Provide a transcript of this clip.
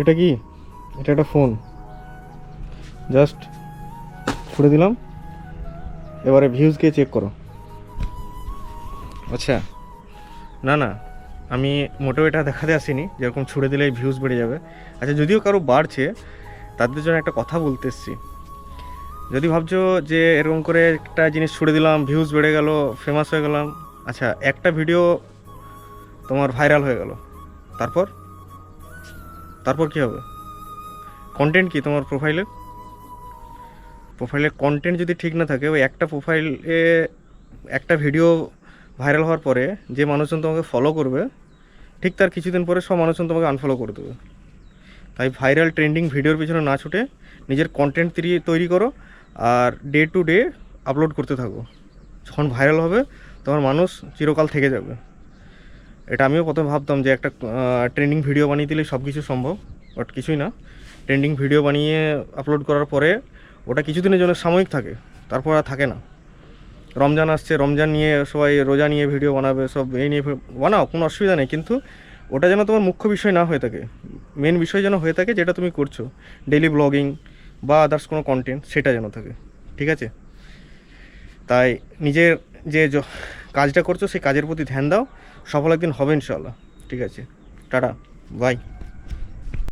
এটা কি? এটা একটা ফোন, জাস্ট ছুড়ে দিলাম, এবারে ভিউজকে চেক করো। আচ্ছা, না না, আমি মোটেও এটা দেখাতে আসিনি যেরকম ছুড়ে দিলে ভিউজ বেড়ে যাবে। আচ্ছা, যদিও কারো বাড়ছে, তাদের জন্য একটা কথা বলতে এসছি। যদি ভাবছো যে এরকম করে একটা জিনিস ছুড়ে দিলাম, ভিউজ বেড়ে গেল, ফেমাস হয়ে গেলাম, আচ্ছা একটা ভিডিও তোমার ভাইরাল হয়ে গেল, তারপর তারপর কী হবে? কন্টেন্ট কি তোমার প্রোফাইলের কন্টেন্ট যদি ঠিক না থাকে, ওই একটা প্রোফাইলে একটা ভিডিও ভাইরাল হওয়ার পরে যে মানুষজন তোমাকে ফলো করবে, ঠিক তার কিছুদিন পরে সব মানুষজন তোমাকে আনফলো করে দেবে। তাই ভাইরাল ট্রেন্ডিং ভিডিওর পিছনে না ছুটে নিজের কন্টেন্ট তৈরি করো, আর ডে টু ডে আপলোড করতে থাকো। যখন ভাইরাল হবে তখন মানুষ চিরকাল থেকে যাবে। এটা আমিও প্রথমে ভাবতাম যে একটা ট্রেন্ডিং ভিডিও বানিয়ে দিলেই সব কিছু সম্ভব, বাট কিছুই না। ট্রেন্ডিং ভিডিও বানিয়ে আপলোড করার পরে ওটা কিছুদিনের জন্য সাময়িক থাকে, তারপর আর থাকে না। রমজান আসছে, রমজান নিয়ে সবাই রোজা নিয়ে ভিডিও বানাবে, সব এই নিয়ে বানাও, কোনো অসুবিধা নেই, কিন্তু ওটা যেন তোমার মুখ্য বিষয় না হয়ে থাকে। মেন বিষয় যেন হয়ে থাকে যেটা তুমি করছো, ডেইলি ব্লগিং বা আদার্স কোনো কন্টেন্ট, সেটা যেন থাকে, ঠিক আছে? তাই নিজের যে কাজটা করছো সেই কাজের প্রতি ধ্যান দাও, সফল একদিন হবে ইনশাআল্লাহ। ঠিক আছে, টাটা, বাই।